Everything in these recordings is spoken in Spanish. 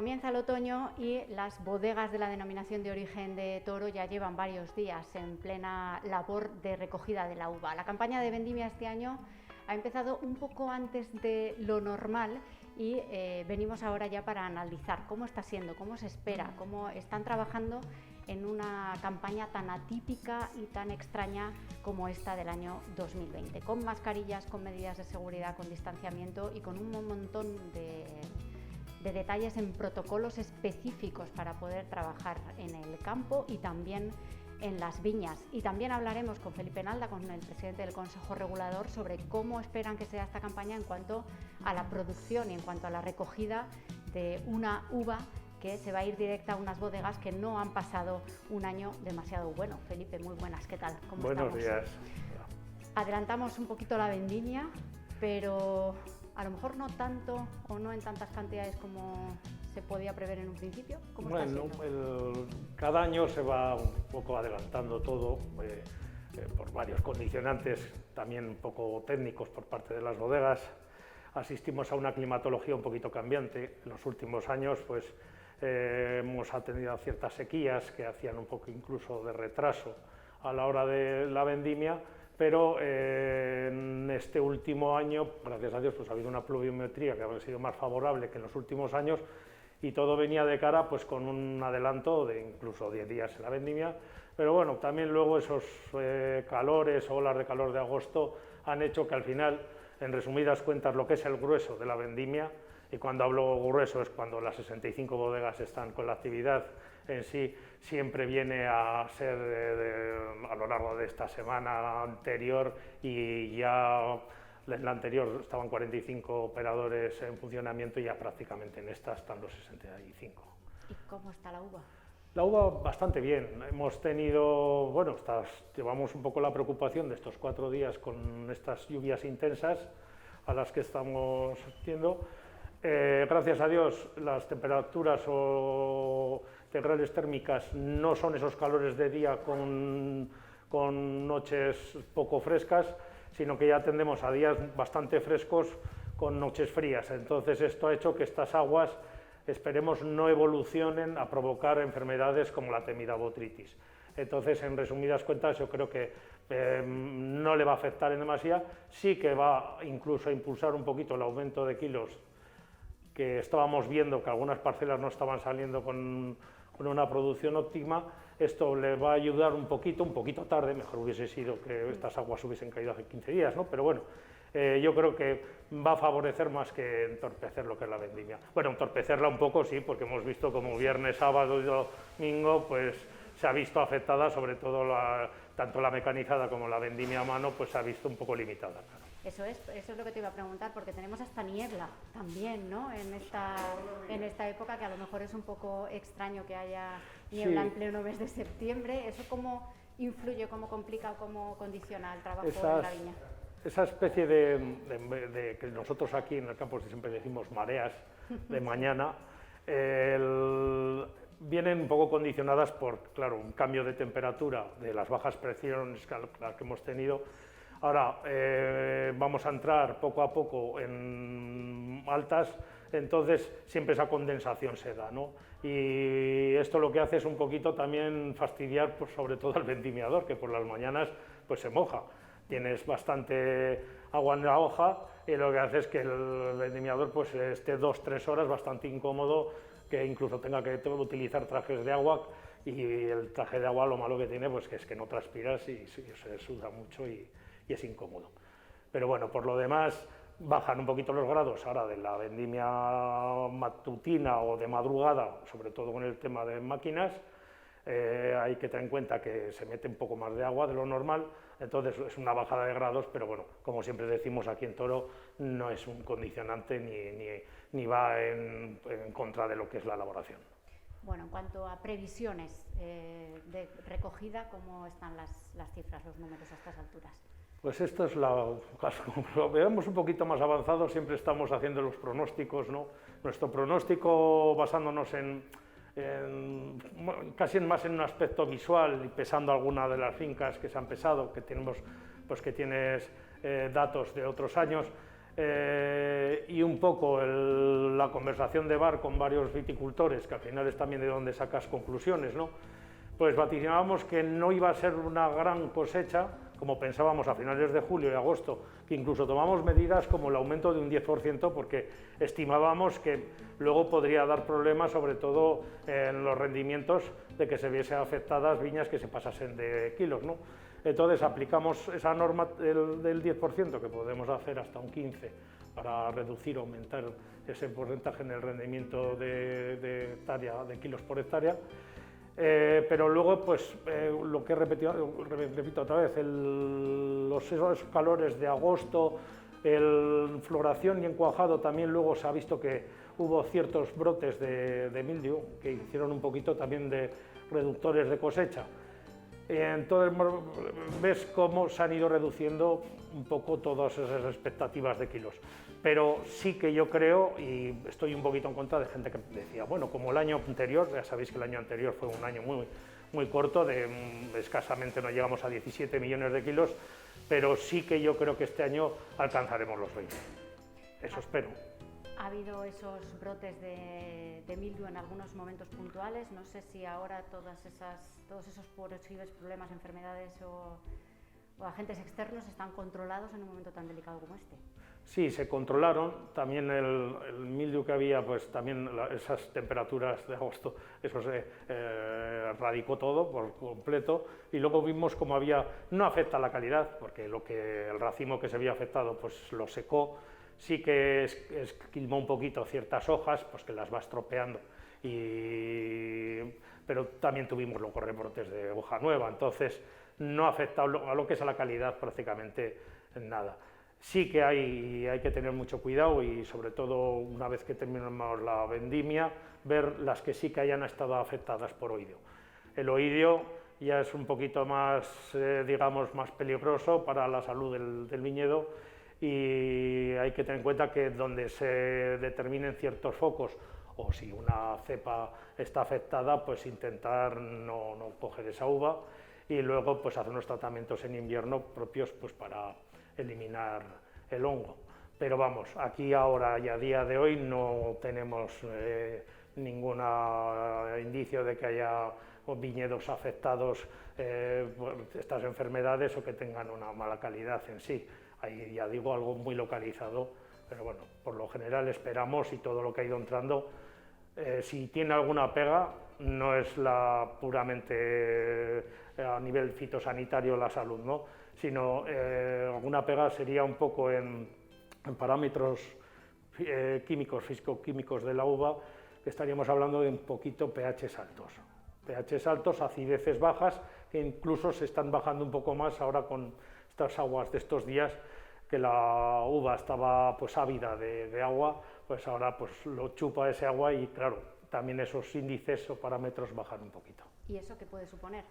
comienza el otoño y las bodegas de la denominación de origen de Toro ya llevan varios días en plena labor de recogida de la uva. La campaña de vendimia este año ha empezado un poco antes de lo normal y venimos ahora ya para analizar cómo está siendo, cómo se espera, cómo están trabajando en una campaña tan atípica y tan extraña como esta del año 2020, con mascarillas, con medidas de seguridad, con distanciamiento y con un montón de detalles en protocolos específicos para poder trabajar en el campo y también en las viñas. Y también hablaremos con Felipe Nalda, con el presidente del Consejo Regulador, sobre cómo esperan que sea esta campaña en cuanto a la producción y en cuanto a la recogida de una uva que se va a ir directa a unas bodegas que no han pasado un año demasiado bueno. Felipe, muy buenas, ¿qué tal? ¿Cómo estamos? Buenos días. Adelantamos un poquito la vendimia, pero a lo mejor no tanto o no en tantas cantidades como se podía prever en un principio. ¿Cómo está siendo? Cada año se va un poco adelantando todo por varios condicionantes, también un poco técnicos por parte de las bodegas. Asistimos a una climatología un poquito cambiante. En los últimos años pues, hemos tenido ciertas sequías que hacían un poco incluso de retraso a la hora de la vendimia, pero en este último año, gracias a Dios, pues ha habido una pluviometría que ha sido más favorable que en los últimos años y todo venía de cara pues con un adelanto de incluso 10 días en la vendimia, pero bueno, también luego esos calores o olas de calor de agosto han hecho que al final, en resumidas cuentas, lo que es el grueso de la vendimia, y cuando hablo grueso es cuando las 65 bodegas están con la actividad en sí, siempre viene a ser a lo largo de esta semana anterior, y ya en la anterior estaban 45 operadores en funcionamiento y ya prácticamente en esta están los 65. ¿Y cómo está la uva? La uva bastante bien. Hemos tenido, bueno, llevamos un poco la preocupación de estos 4 días con estas lluvias intensas a las que estamos haciendo. Gracias a Dios las temperaturas o integrales térmicas no son esos calores de día con noches poco frescas, sino que ya tendemos a días bastante frescos con noches frías. Entonces esto ha hecho que estas aguas, esperemos, no evolucionen a provocar enfermedades como la temida botrytis. Entonces, en resumidas cuentas, yo creo que no le va a afectar en demasía, sí que va incluso a impulsar un poquito el aumento de kilos que estábamos viendo, que algunas parcelas no estaban saliendo con una producción óptima. Esto le va a ayudar un poquito tarde, mejor hubiese sido que estas aguas hubiesen caído hace 15 días, ¿no? Pero bueno, yo creo que va a favorecer más que entorpecer lo que es la vendimia. Bueno, entorpecerla un poco sí, porque hemos visto como viernes, sábado y domingo pues se ha visto afectada, sobre todo tanto la mecanizada como la vendimia a mano, pues se ha visto un poco limitada, claro. Eso es lo que te iba a preguntar, porque tenemos hasta niebla también, ¿no? En esta época, que a lo mejor es un poco extraño que haya niebla en pleno mes de septiembre. ¿Eso cómo influye, cómo complica, cómo condiciona el trabajo en la viña? Esa especie de que nosotros aquí en el campo siempre decimos mareas de mañana, vienen un poco condicionadas por, claro, un cambio de temperatura, de las bajas presiones que hemos tenido. Ahora vamos a entrar poco a poco en altas, entonces siempre esa condensación se da, ¿no? Y esto lo que hace es un poquito también fastidiar, pues, sobre todo al vendimiador, que por las mañanas pues se moja. Tienes bastante agua en la hoja y lo que hace es que el vendimiador pues esté 2-3 horas bastante incómodo, que incluso tenga que utilizar trajes de agua, y el traje de agua lo malo que tiene pues que es que no transpiras y se suda mucho y es incómodo. Pero bueno, por lo demás bajan un poquito los grados ahora de la vendimia matutina o de madrugada, sobre todo con el tema de máquinas. Hay que tener en cuenta que se mete un poco más de agua de lo normal, entonces es una bajada de grados, pero bueno, como siempre decimos aquí en Toro, no es un condicionante ni va en contra de lo que es la elaboración. Bueno, en cuanto a previsiones de recogida, ¿cómo están las cifras, los números a estas alturas? Pues esto es como lo veamos un poquito más avanzado, siempre estamos haciendo los pronósticos, ¿no? Nuestro pronóstico basándonos casi más en un aspecto visual y pesando algunas de las fincas que se han pesado, que tenemos, pues que tienes datos de otros años, y un poco la conversación de bar con varios viticultores, que al final es también de donde sacas conclusiones, ¿no? Pues vaticinábamos que no iba a ser una gran cosecha, como pensábamos a finales de julio y agosto, que incluso tomamos medidas como el aumento de un 10%, porque estimábamos que luego podría dar problemas, sobre todo en los rendimientos, de que se viesen afectadas viñas que se pasasen de kilos, ¿no? Entonces aplicamos esa norma del 10%, que podemos hacer hasta un 15%, para reducir o aumentar ese porcentaje en el rendimiento de kilos por hectárea. Pero luego, pues, lo que repito otra vez, esos calores de agosto, floración y encuajado, también luego se ha visto que hubo ciertos brotes de mildiu que hicieron un poquito también de reductores de cosecha. Entonces ves cómo se han ido reduciendo un poco todas esas expectativas de kilos. Pero sí que yo creo, y estoy un poquito en contra de gente que decía, bueno, como el año anterior, ya sabéis que el año anterior fue un año muy corto, escasamente no llegamos a 17 millones de kilos, pero sí que yo creo que este año alcanzaremos los 20. Eso espero. Ha habido esos brotes de mildiu en algunos momentos puntuales. No sé si ahora todos esos posibles problemas, enfermedades o agentes externos están controlados en un momento tan delicado como este. Sí, se controlaron. También el mildiu que había, pues también esas temperaturas de agosto, eso se erradicó todo por completo. Y luego vimos como no afecta la calidad, porque el racimo que se había afectado, pues lo secó. Sí que esquilmó un poquito ciertas hojas, pues que las va estropeando, pero también tuvimos luego rebrotes de hoja nueva, entonces no ha afectado a lo que es a la calidad prácticamente nada. Sí que hay que tener mucho cuidado y sobre todo una vez que terminemos la vendimia, ver las que sí que hayan estado afectadas por oidio. El oidio ya es un poquito más, digamos, más peligroso para la salud del viñedo, y hay que tener en cuenta que donde se determinen ciertos focos o si una cepa está afectada, pues intentar no coger esa uva y luego pues hacer unos tratamientos en invierno propios pues para eliminar el hongo. Pero vamos, aquí ahora y a día de hoy no tenemos ningún indicio de que haya viñedos afectados por estas enfermedades o que tengan una mala calidad en sí. Hay, ya digo, algo muy localizado, pero bueno, por lo general esperamos y todo lo que ha ido entrando, si tiene alguna pega, no es puramente a nivel fitosanitario la salud, ¿no? Sino alguna pega sería un poco en parámetros químicos, físico-químicos de la uva, que estaríamos hablando de un poquito pHs altos. pHs altos, acideces bajas, que incluso se están bajando un poco más ahora con estas aguas de estos días, que la uva estaba pues ávida de agua, pues ahora pues lo chupa ese agua y claro, también esos índices o parámetros bajan un poquito. ¿Y eso qué puede suponer?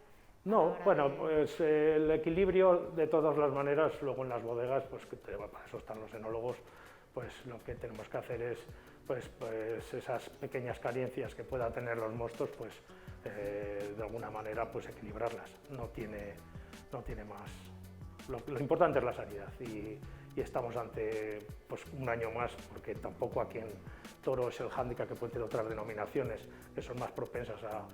No, bueno, pues el equilibrio de todas las maneras, luego en las bodegas, pues para eso están los enólogos, pues lo que tenemos que hacer es pues esas pequeñas carencias que pueda tener los mostos, pues de alguna manera pues equilibrarlas, no tiene más. Lo importante es la sanidad y estamos ante pues, un año más, porque tampoco aquí en Toro es el hándicap que pueden tener otras denominaciones que son más propensas a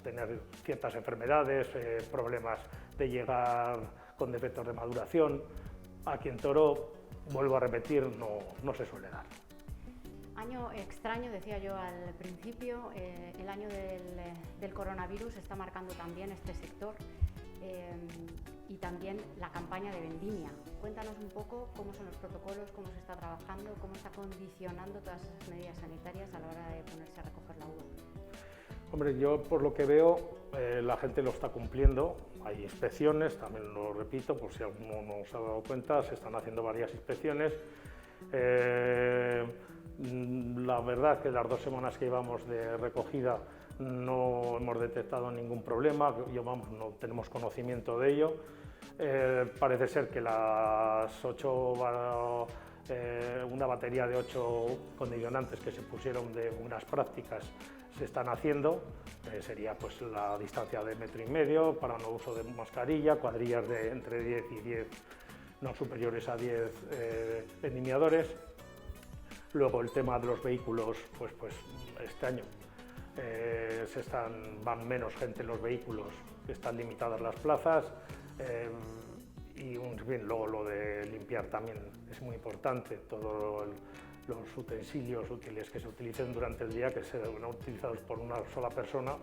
tener ciertas enfermedades, problemas de llegar con defectos de maduración. Aquí en Toro, vuelvo a repetir, no se suele dar. Año extraño, decía yo al principio, el año del coronavirus está marcando también este sector. Y también la campaña de vendimia. Cuéntanos un poco cómo son los protocolos, cómo se está trabajando, cómo está condicionando todas esas medidas sanitarias a la hora de ponerse a recoger la uva. Hombre, yo por lo que veo la gente lo está cumpliendo, hay inspecciones, también lo repito, por si alguno no se ha dado cuenta, se están haciendo varias inspecciones. La verdad que las 2 semanas que llevamos de recogida no hemos detectado ningún problema, no tenemos conocimiento de ello. Parece ser que una batería de 8 condicionantes que se pusieron de buenas prácticas se están haciendo, sería pues la distancia de 1,5 metros para no uso de mascarilla, cuadrillas de entre 10 y 10 no superiores a 10 vendimiadores. Luego el tema de los vehículos, pues este año van menos gente en los vehículos, que están limitadas las plazas, y bien, luego lo de limpiar también es muy importante, todos los utensilios útiles que se utilicen durante el día, que sean utilizados por una sola persona,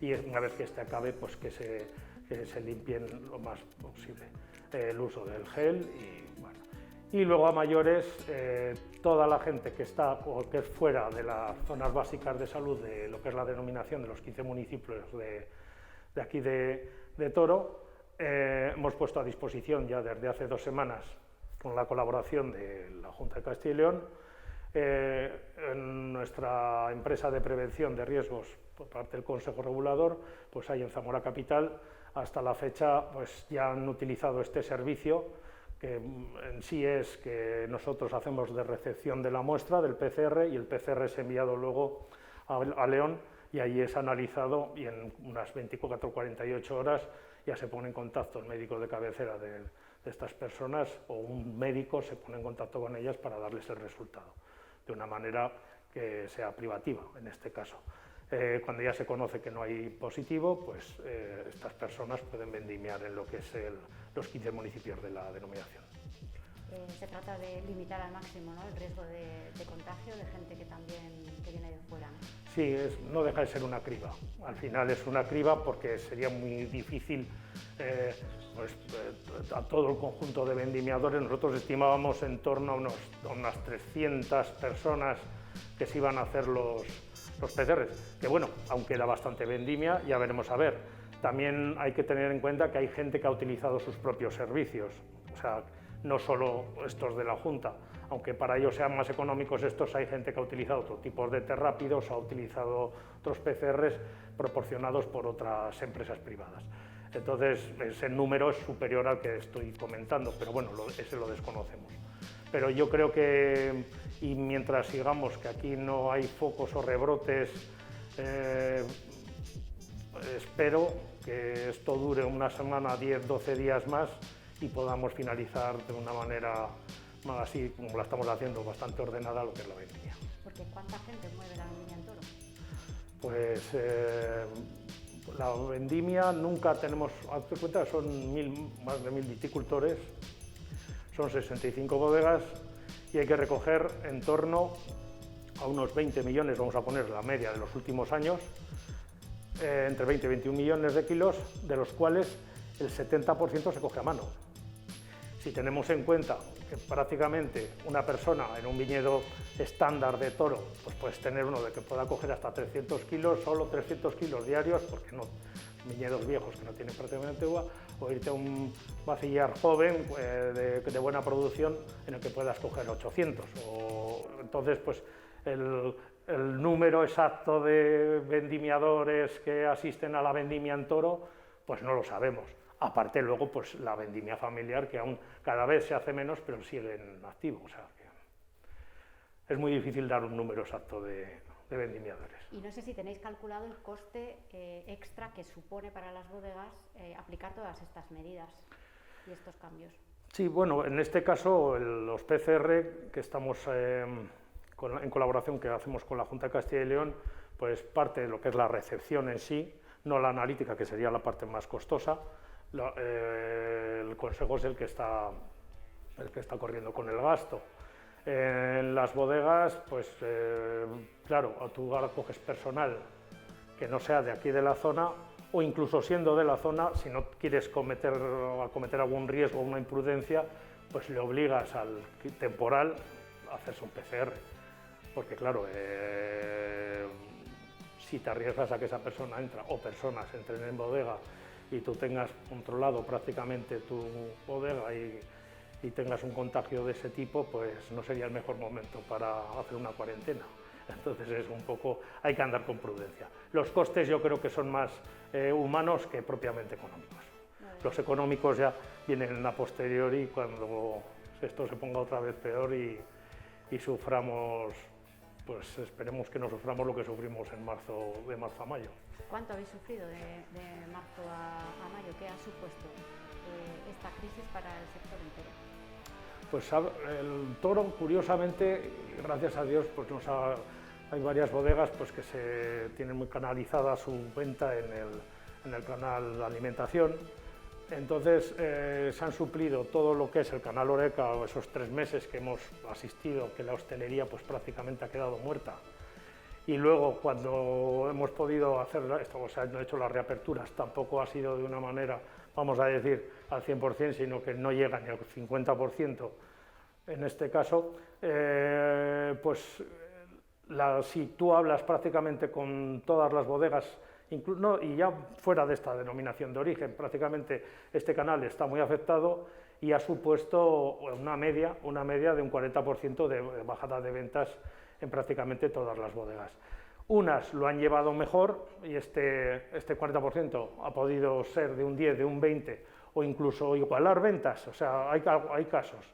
y una vez que este acabe, pues que se limpien lo más posible. El uso del gel y bueno. Y luego a mayores, toda la gente que está o que es fuera de las zonas básicas de salud de lo que es la denominación de los 15 municipios de aquí de Toro, hemos puesto a disposición ya desde hace 2 semanas, con la colaboración de la Junta de Castilla y León, en nuestra empresa de prevención de riesgos por parte del Consejo Regulador, pues ahí en Zamora Capital, hasta la fecha pues ya han utilizado este servicio, que en sí es que nosotros hacemos de recepción de la muestra del PCR, y el PCR es enviado luego a León, y allí es analizado, y en unas 24 o 48 horas ya se pone en contacto el médico de cabecera de estas personas, o un médico se pone en contacto con ellas para darles el resultado, de una manera que sea privativa en este caso. Cuando ya se conoce que no hay positivo, pues estas personas pueden vendimiar en lo que es los 15 municipios de la denominación. Se trata de limitar al máximo, ¿no?, el riesgo de contagio de gente que viene de fuera, ¿no? Sí, no deja de ser una criba. Al final es una criba porque sería muy difícil a todo el conjunto de vendimiadores. Nosotros estimábamos en torno a unas 300 personas que se iban a hacer los PCRs, que bueno, aunque era bastante vendimia, ya veremos a ver. También hay que tener en cuenta que hay gente que ha utilizado sus propios servicios, o sea, no solo estos de la Junta, aunque para ellos sean más económicos estos, hay gente que ha utilizado otro tipo de test rápidos, ha utilizado otros PCRs proporcionados por otras empresas privadas. Entonces, ese número es superior al que estoy comentando, pero bueno, ese lo desconocemos. Pero yo creo que, y mientras sigamos que aquí no hay focos o rebrotes, espero que esto dure una semana, 10, 12 días más, y podamos finalizar de una manera más así, como la estamos haciendo, bastante ordenada, lo que es la vendimia. Porque ¿cuánta gente mueve la vendimia en Toro? Pues la vendimia nunca tenemos, hazte cuenta, son más de 1000 viticultores, son 65 bodegas, y hay que recoger en torno a unos 20 millones, vamos a poner la media de los últimos años, entre 20 y 21 millones de kilos, de los cuales el 70% se coge a mano. Si tenemos en cuenta que prácticamente una persona en un viñedo estándar de Toro, pues puedes tener uno de que pueda coger hasta 300 kilos, solo 300 kilos diarios, porque no, viñedos viejos que no tienen prácticamente uva, o irte a un vacillar joven de buena producción en el que puedas coger 800. Entonces, pues el número exacto de vendimiadores que asisten a la vendimia en Toro, pues no lo sabemos. Aparte luego, pues la vendimia familiar, que aún cada vez se hace menos, pero siguen activos. O sea, que es muy difícil dar un número exacto de vendimiadores. Y no sé si tenéis calculado el coste extra que supone para las bodegas aplicar todas estas medidas y estos cambios. Sí, bueno, en este caso los PCR, que estamos en colaboración que hacemos con la Junta de Castilla y León, pues parte de lo que es la recepción en sí, no la analítica, que sería la parte más costosa. El Consejo es el que está corriendo con el gasto. En las bodegas, pues claro, tú ahora coges personal que no sea de aquí de la zona, o incluso siendo de la zona, si no quieres cometer algún riesgo o una imprudencia, pues le obligas al temporal a hacerse un PCR. Porque claro, si te arriesgas a que esa persona entra, o personas entren en bodega, y tú tengas controlado prácticamente tu bodega y tengas un contagio de ese tipo, pues no sería el mejor momento para hacer una cuarentena. Entonces es un poco, hay que andar con prudencia. Los costes yo creo que son más humanos que propiamente económicos. Los económicos ya vienen a posteriori, cuando esto se ponga otra vez peor y suframos, pues esperemos que no suframos lo que sufrimos en marzo, de marzo a mayo. ¿Cuánto habéis sufrido de marzo a mayo? ¿Qué ha supuesto esta crisis para el sector entero? Pues el Toro, curiosamente, gracias a Dios, pues hay varias bodegas pues, que se tienen muy canalizada su venta en el canal de alimentación. Entonces se han suplido todo lo que es el canal Horeca, o esos 3 meses que hemos asistido, que la hostelería pues, prácticamente ha quedado muerta. Y luego, cuando hemos podido hacer esto, o sea, han hecho las reaperturas, tampoco ha sido de una manera, vamos a decir, al 100%, sino que no llega ni al 50%. En este caso, pues si tú hablas prácticamente con todas las bodegas, y ya fuera de esta denominación de origen, prácticamente este canal está muy afectado y ha supuesto una media de un 40% de bajada de ventas en prácticamente todas las bodegas. Unas lo han llevado mejor y este 40% ha podido ser de un 10, de un 20 o incluso igualar ventas, o sea, hay casos.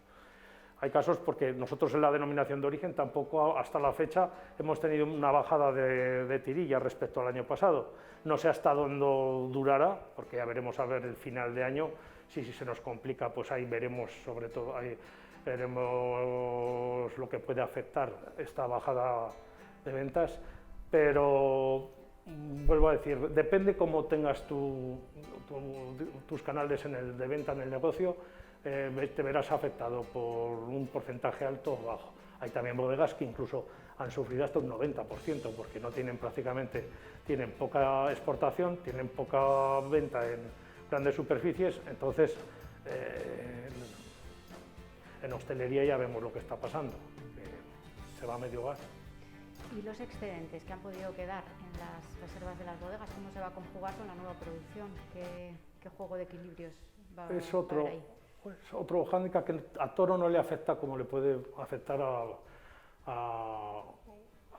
Hay casos porque nosotros en la denominación de origen tampoco hasta la fecha hemos tenido una bajada de tirilla respecto al año pasado. No sé hasta dónde durará, porque ya veremos a ver el final de año, si se nos complica, pues ahí veremos sobre todo, ahí veremos lo que puede afectar esta bajada de ventas, pero vuelvo a decir, depende cómo tengas tus canales de venta en el negocio, te verás afectado por un porcentaje alto o bajo. Hay también bodegas que incluso han sufrido hasta un 90%, porque no tienen tienen poca exportación, tienen poca venta en grandes superficies, entonces en hostelería ya vemos lo que está pasando, que se va a medio gas. ¿Y los excedentes que han podido quedar en las reservas de las bodegas, cómo se va a conjugar con la nueva producción? ¿Qué juego de equilibrios va a haber ahí? Pues otro hándicap que a Toro no le afecta como le puede afectar a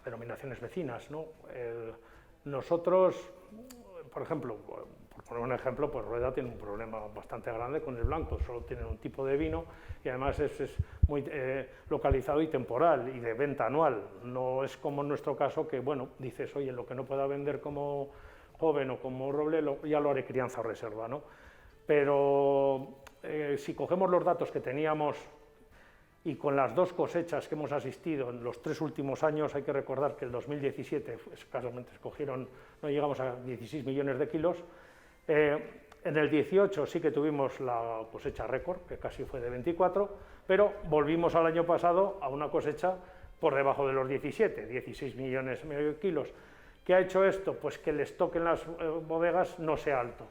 denominaciones vecinas, ¿no? Nosotros, por ejemplo, por poner un ejemplo, pues Rueda tiene un problema bastante grande con el blanco, solo tienen un tipo de vino y además es muy localizado y temporal y de venta anual. No es como en nuestro caso que, bueno, dices, oye, lo que no pueda vender como joven o como roble, ya lo haré crianza o reserva, ¿no? Pero si cogemos los datos que teníamos y con las 2 cosechas que hemos asistido en los 3 últimos años, hay que recordar que el 2017 escasamente no llegamos a 16 millones de kilos, en el 18 sí que tuvimos la cosecha récord, que casi fue de 24, pero volvimos al año pasado a una cosecha por debajo de los 16 millones y medio de kilos. ¿Qué ha hecho esto? Pues que el stock en las bodegas no sea alto.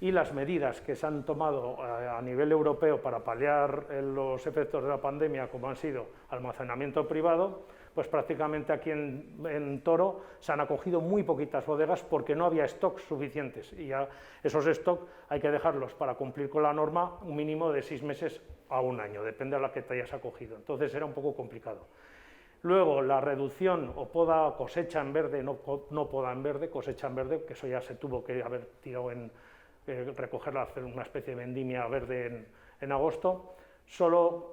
Y las medidas que se han tomado a nivel europeo para paliar los efectos de la pandemia, como han sido almacenamiento privado, pues prácticamente aquí en Toro se han acogido muy poquitas bodegas porque no había stocks suficientes y ya esos stocks hay que dejarlos para cumplir con la norma un mínimo de 6 meses a 1 año, depende de la que te hayas acogido. Entonces era un poco complicado. Luego la reducción o poda, cosecha en verde, no poda en verde, cosecha en verde, que eso ya se tuvo que haber tirado recogerla, hacer una especie de vendimia verde en agosto. Solo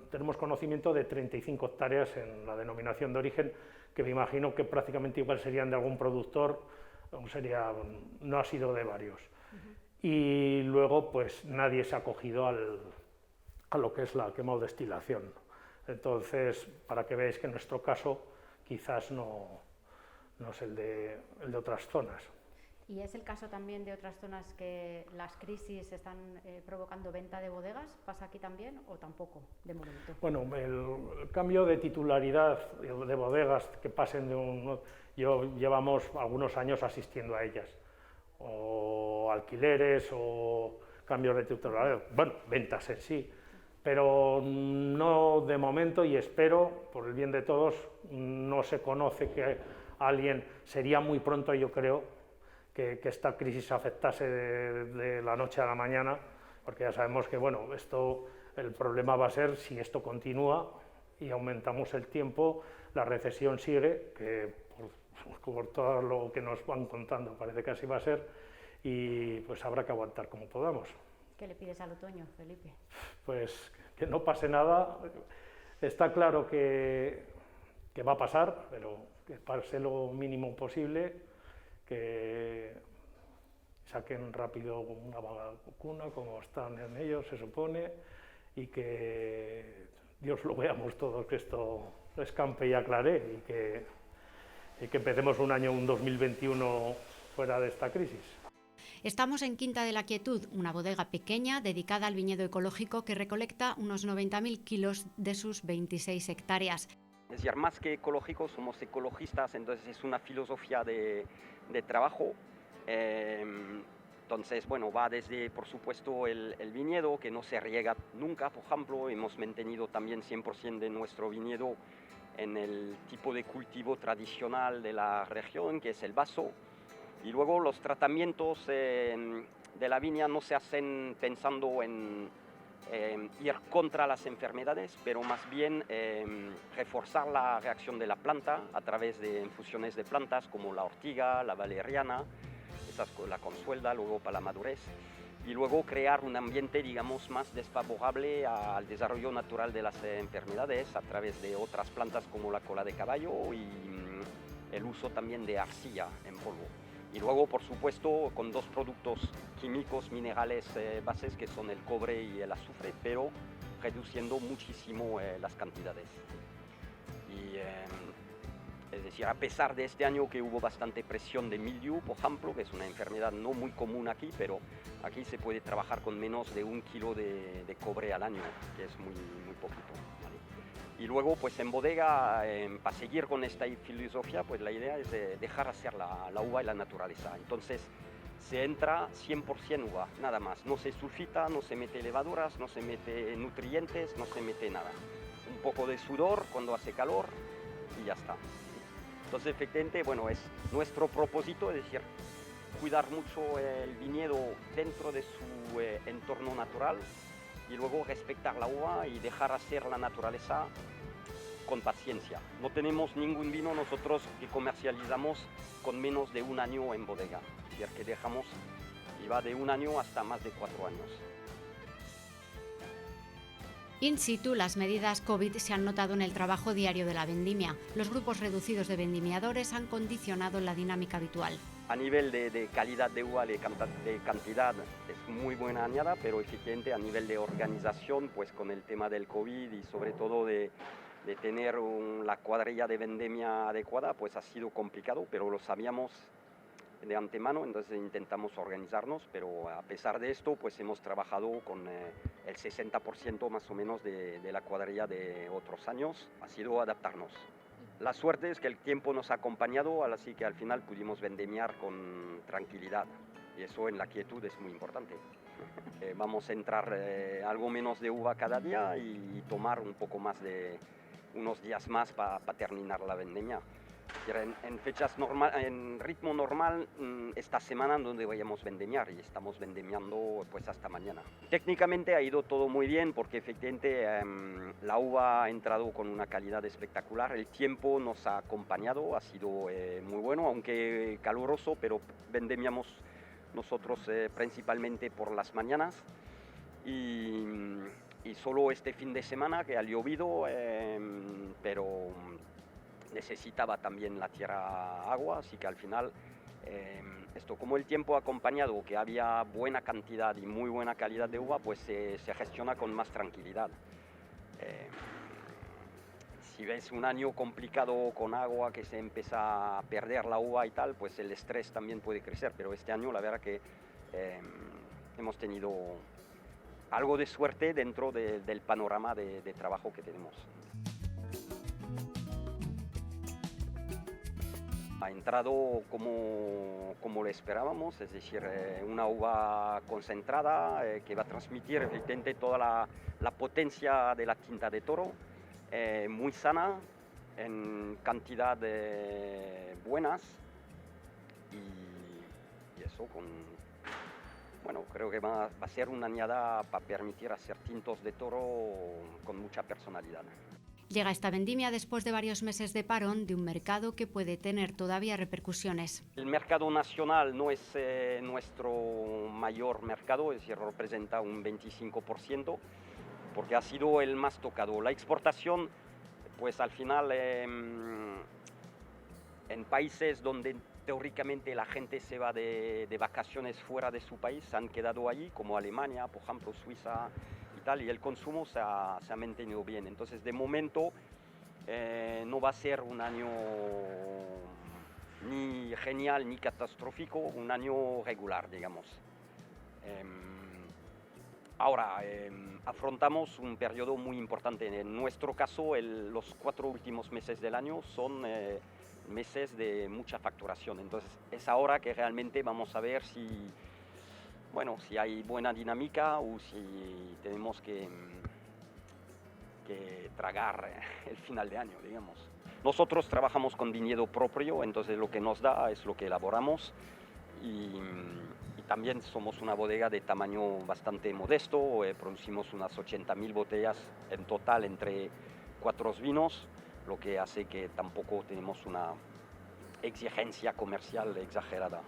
tenemos conocimiento de 35 hectáreas en la denominación de origen, que me imagino que prácticamente igual serían de algún productor, no ha sido de varios. Y luego pues nadie se ha acogido a lo que es la quema o destilación. Entonces, para que veáis que en nuestro caso quizás no es el de otras zonas. ¿Y es el caso también de otras zonas que las crisis están provocando venta de bodegas? ¿Pasa aquí también o tampoco, de momento? Bueno, el cambio de titularidad de bodegas que pasen llevamos algunos años asistiendo a ellas, o alquileres o cambios de titularidad, bueno, ventas en sí, pero no de momento, y espero, por el bien de todos, no se conoce que alguien, sería muy pronto yo creo, que esta crisis afectase de la noche a la mañana, porque ya sabemos que bueno, el problema va a ser si esto continúa y aumentamos el tiempo, la recesión sigue, que por todo lo que nos van contando parece que así va a ser, y pues habrá que aguantar como podamos. ¿Qué le pides al otoño, Felipe? Pues que no pase nada, está claro que va a pasar, pero que pase lo mínimo posible, que saquen rápido una vacuna, como están en ellos, se supone, y que Dios lo veamos todos, que esto escampe y aclare y que empecemos un 2021 fuera de esta crisis. Estamos en Quinta de la Quietud, una bodega pequeña dedicada al viñedo ecológico que recolecta unos 90.000 kilos de sus 26 hectáreas. Es decir, más que ecológicos, somos ecologistas, entonces es una filosofía de trabajo. Entonces, bueno, va desde, por supuesto, el viñedo, que no se riega nunca, por ejemplo. Hemos mantenido también 100% de nuestro viñedo en el tipo de cultivo tradicional de la región, que es el vaso. Y luego los tratamientos de la viña no se hacen pensando en ir contra las enfermedades, pero más bien reforzar la reacción de la planta a través de infusiones de plantas como la ortiga, la valeriana, la consuelda, luego para la madurez, y luego crear un ambiente, digamos, más desfavorable al desarrollo natural de las enfermedades a través de otras plantas como la cola de caballo y el uso también de arcilla en polvo. Y luego, por supuesto, con dos productos químicos, minerales bases, que son el cobre y el azufre, pero reduciendo muchísimo las cantidades. Y, es decir, a pesar de este año que hubo bastante presión de mildiu, por ejemplo, que es una enfermedad no muy común aquí, pero aquí se puede trabajar con menos de 1 kilo de cobre al año, que es muy poquito, ¿vale? Y luego, pues en bodega, para seguir con esta filosofía, pues la idea es de dejar hacer la uva y la naturaleza. Entonces, se entra 100% uva, nada más. No se sulfita, no se mete levaduras, no se mete nutrientes, no se mete nada. Un poco de sudor cuando hace calor y ya está. Entonces, efectivamente, bueno, es nuestro propósito, es decir, cuidar mucho el viñedo dentro de su entorno natural y luego respetar la uva y dejar hacer la naturaleza con paciencia. No tenemos ningún vino nosotros que comercializamos con menos de 1 año en bodega, es decir, que dejamos y va de 1 año hasta más de 4 años. In situ, las medidas COVID se han notado en el trabajo diario de la vendimia. Los grupos reducidos de vendimiadores han condicionado la dinámica habitual. A nivel de calidad de uva, de cantidad, es muy buena añada, pero efectivamente a nivel de organización, pues con el tema del COVID y sobre todo de tener la cuadrilla de vendimia adecuada, pues ha sido complicado, pero lo sabíamos de antemano, entonces intentamos organizarnos, pero a pesar de esto, pues hemos trabajado con el 60% más o menos de la cuadrilla de otros años. Ha sido adaptarnos. La suerte es que el tiempo nos ha acompañado, así que al final pudimos vendimiar con tranquilidad, y eso en la quietud es muy importante. Vamos a entrar algo menos de uva cada día y tomar un poco más de unos días más para terminar la vendimia. En fechas normal, en ritmo normal, esta semana donde vayamos a vendimiar y estamos vendimiando pues hasta mañana. Técnicamente ha ido todo muy bien porque efectivamente la uva ha entrado con una calidad espectacular, el tiempo nos ha acompañado, ha sido muy bueno, aunque caluroso, pero vendimiamos nosotros principalmente por las mañanas y solo este fin de semana que ha llovido, pero necesitaba también la tierra agua, así que al final esto, como el tiempo ha acompañado, que había buena cantidad y muy buena calidad de uva, pues se gestiona con más tranquilidad. Si ves un año complicado con agua, que se empieza a perder la uva y tal, pues el estrés también puede crecer, pero este año la verdad que hemos tenido algo de suerte dentro del panorama de trabajo que tenemos. Ha entrado como lo esperábamos, es decir, una uva concentrada que va a transmitir efectivamente toda la potencia de la tinta de toro, muy sana, en cantidad buenas y eso bueno, creo que va a ser una añada para permitir hacer tintos de toro con mucha personalidad. Llega esta vendimia después de varios meses de parón de un mercado que puede tener todavía repercusiones. El mercado nacional no es nuestro mayor mercado, es decir, representa un 25%, porque ha sido el más tocado. La exportación, pues al final, en países donde teóricamente la gente se va de vacaciones fuera de su país, han quedado allí, como Alemania, por ejemplo, Suiza, tal, y el consumo se ha mantenido bien. Entonces, de momento, no va a ser un año ni genial ni catastrófico, un año regular, digamos. Ahora, afrontamos un periodo muy importante. En nuestro caso, los 4 últimos meses del año son meses de mucha facturación. Entonces, es ahora que realmente vamos a ver si hay buena dinámica o si tenemos que tragar el final de año, digamos. Nosotros trabajamos con viñedo propio, entonces lo que nos da es lo que elaboramos y también somos una bodega de tamaño bastante modesto, producimos unas 80.000 botellas en total entre 4 vinos, lo que hace que tampoco tenemos una exigencia comercial exagerada.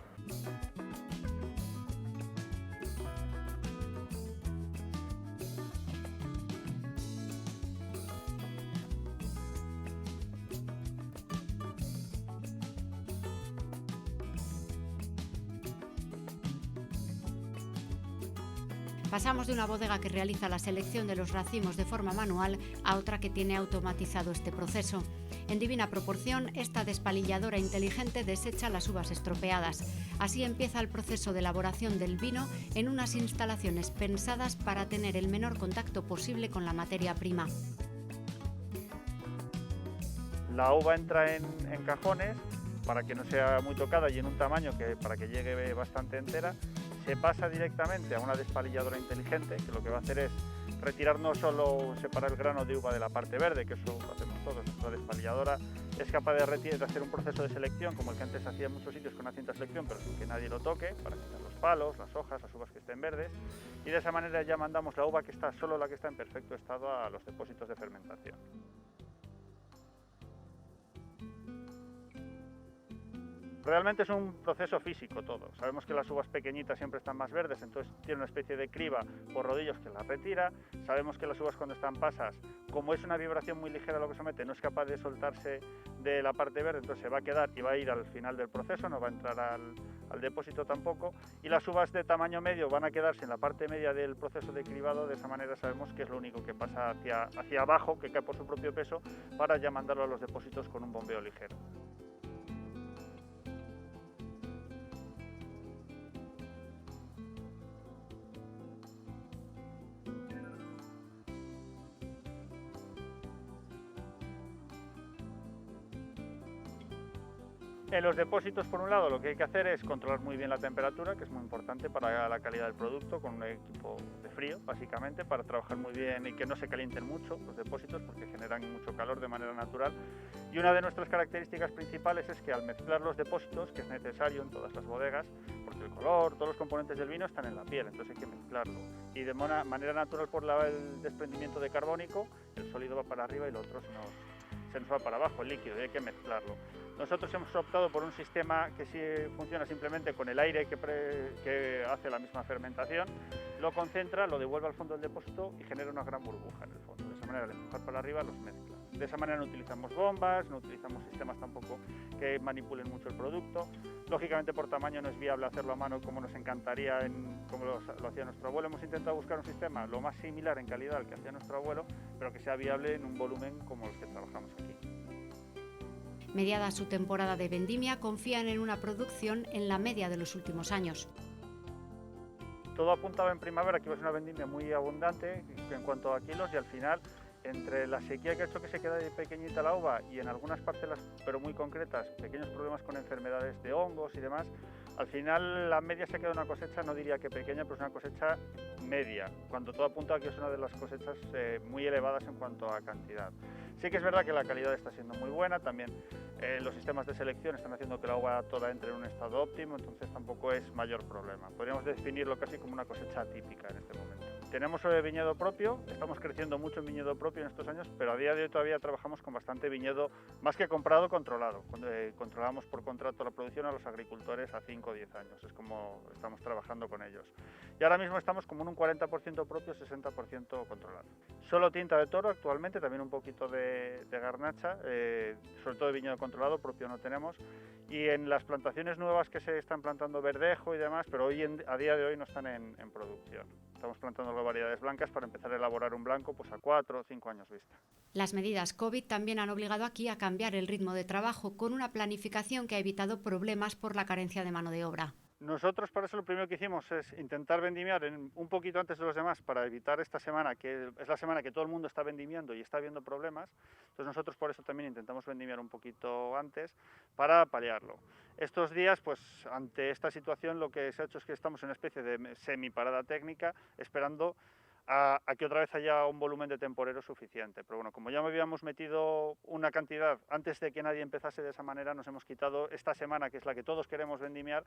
Pasamos de una bodega que realiza la selección de los racimos de forma manual a otra que tiene automatizado este proceso. En Divina Proporción, esta despalilladora inteligente desecha las uvas estropeadas. Así empieza el proceso de elaboración del vino en unas instalaciones pensadas para tener el menor contacto posible con la materia prima. La uva entra en cajones para que no sea muy tocada y en un tamaño para que llegue bastante entera. Se pasa directamente a una despalilladora inteligente, que lo que va a hacer es retirar, no solo separar el grano de uva de la parte verde, que eso lo hacemos todos. Nuestra despalilladora es capaz de hacer un proceso de selección, como el que antes hacía en muchos sitios con una cinta de selección, pero sin que nadie lo toque, para quitar los palos, las hojas, las uvas que estén verdes. Y de esa manera ya mandamos la uva solo la que está en perfecto estado a los depósitos de fermentación. Realmente es un proceso físico todo. Sabemos que las uvas pequeñitas siempre están más verdes, entonces tiene una especie de criba por rodillos que las retira. Sabemos que las uvas cuando están pasas, como es una vibración muy ligera lo que se mete, no es capaz de soltarse de la parte verde, entonces se va a quedar y va a ir al final del proceso, no va a entrar al depósito tampoco. Y las uvas de tamaño medio van a quedarse en la parte media del proceso de cribado, de esa manera sabemos que es lo único que pasa hacia abajo, que cae por su propio peso, para ya mandarlo a los depósitos con un bombeo ligero. En los depósitos, por un lado, lo que hay que hacer es controlar muy bien la temperatura, que es muy importante para la calidad del producto, con un equipo de frío, básicamente, para trabajar muy bien y que no se calienten mucho los depósitos, porque generan mucho calor de manera natural. Y una de nuestras características principales es que al mezclar los depósitos, que es necesario en todas las bodegas, porque el color, todos los componentes del vino están en la piel, entonces hay que mezclarlo. Y de manera natural, por el desprendimiento de carbónico, el sólido va para arriba y lo otro se nos va para abajo, el líquido, y hay que mezclarlo. Nosotros hemos optado por un sistema que sí funciona simplemente con el aire que hace la misma fermentación, lo concentra, lo devuelve al fondo del depósito y genera una gran burbuja en el fondo. De esa manera, al empujar para arriba, los mezcla. De esa manera no utilizamos bombas, no utilizamos sistemas tampoco que manipulen mucho el producto. Lógicamente, por tamaño no es viable hacerlo a mano como nos encantaría, como lo hacía nuestro abuelo. Hemos intentado buscar un sistema lo más similar en calidad al que hacía nuestro abuelo, pero que sea viable en un volumen como los que trabajamos aquí. Mediada su temporada de vendimia, confían en una producción en la media de los últimos años. Todo apuntaba en primavera que iba a ser una vendimia muy abundante en cuanto a kilos y al final, entre la sequía que ha hecho que se quede pequeñita la uva y en algunas parcelas, pero muy concretas, pequeños problemas con enfermedades de hongos y demás, al final la media se ha quedado una cosecha, no diría que pequeña, pero es una cosecha media, cuando todo apunta a que es una de las cosechas muy elevadas en cuanto a cantidad. Sí que es verdad que la calidad está siendo muy buena, también los sistemas de selección están haciendo que la uva toda entre en un estado óptimo, entonces tampoco es mayor problema. Podríamos definirlo casi como una cosecha atípica en este momento. Tenemos viñedo propio, estamos creciendo mucho en viñedo propio en estos años, pero a día de hoy todavía trabajamos con bastante viñedo, más que comprado, controlado. Controlamos por contrato la producción a los agricultores a 5 o 10 años, es como estamos trabajando con ellos. Y ahora mismo estamos como en un 40% propio, 60% controlado. Solo tinta de toro actualmente, también un poquito de garnacha, sobre todo de viñedo controlado, propio no tenemos. y en las plantaciones nuevas que se están plantando verdejo y demás, pero a día de hoy no están en producción. Estamos plantando las variedades blancas para empezar a elaborar un blanco pues a 4 o 5 años vista. Las medidas COVID también han obligado aquí a cambiar el ritmo de trabajo con una planificación que ha evitado problemas por la carencia de mano de obra. Nosotros para eso lo primero que hicimos es intentar vendimiar un poquito antes de los demás para evitar esta semana, que es la semana que todo el mundo está vendimiando y está viendo problemas. Entonces nosotros por eso también intentamos vendimiar un poquito antes para paliarlo. Estos días, pues ante esta situación lo que se ha hecho es que estamos en una especie de semi-parada técnica esperando a que otra vez haya un volumen de temporero suficiente. Pero bueno, como ya me habíamos metido una cantidad antes de que nadie empezase de esa manera, nos hemos quitado esta semana, que es la que todos queremos vendimiar,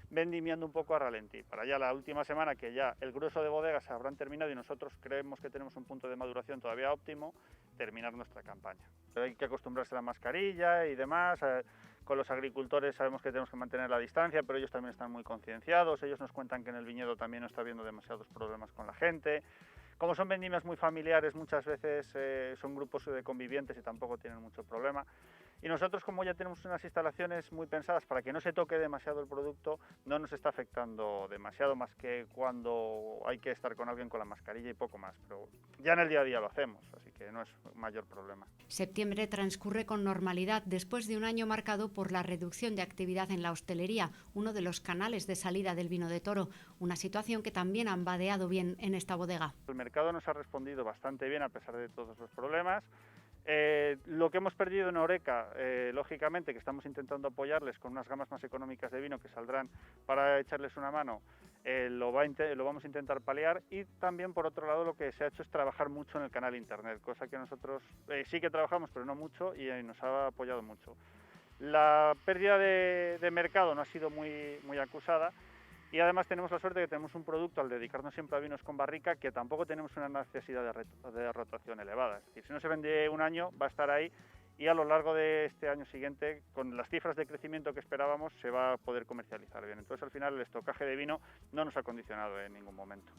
vendimiando un poco a ralentí. Para ya la última semana, que ya el grueso de bodegas se habrán terminado y nosotros creemos que tenemos un punto de maduración todavía óptimo, terminar nuestra campaña. Pero hay que acostumbrarse a la mascarilla y demás. Con los agricultores sabemos que tenemos que mantener la distancia, pero ellos también están muy concienciados. Ellos nos cuentan que en el viñedo también no está habiendo demasiados problemas con la gente. Como son vendimias muy familiares, muchas veces son grupos de convivientes y tampoco tienen mucho problema. Y nosotros, como ya tenemos unas instalaciones muy pensadas para que no se toque demasiado el producto, no nos está afectando demasiado, más que cuando hay que estar con alguien con la mascarilla y poco más. Pero ya en el día a día lo hacemos, así que no es mayor problema. Septiembre transcurre con normalidad después de un año marcado por la reducción de actividad en la hostelería, uno de los canales de salida del vino de toro, una situación que también han vadeado bien en esta bodega. El mercado nos ha respondido bastante bien a pesar de todos los problemas. Lo que hemos perdido en Horeca, lógicamente, que estamos intentando apoyarles con unas gamas más económicas de vino que saldrán para echarles una mano, lo vamos a intentar paliar. Y también, por otro lado, lo que se ha hecho es trabajar mucho en el canal internet, cosa que nosotros sí que trabajamos, pero no mucho, y nos ha apoyado mucho. La pérdida de mercado no ha sido muy acusada. Y además tenemos la suerte de que tenemos un producto, al dedicarnos siempre a vinos con barrica, que tampoco tenemos una necesidad de rotación elevada. Es decir, si no se vende un año, va a estar ahí y a lo largo de este año siguiente, con las cifras de crecimiento que esperábamos, se va a poder comercializar bien. Entonces, al final, el estocaje de vino no nos ha condicionado en ningún momento.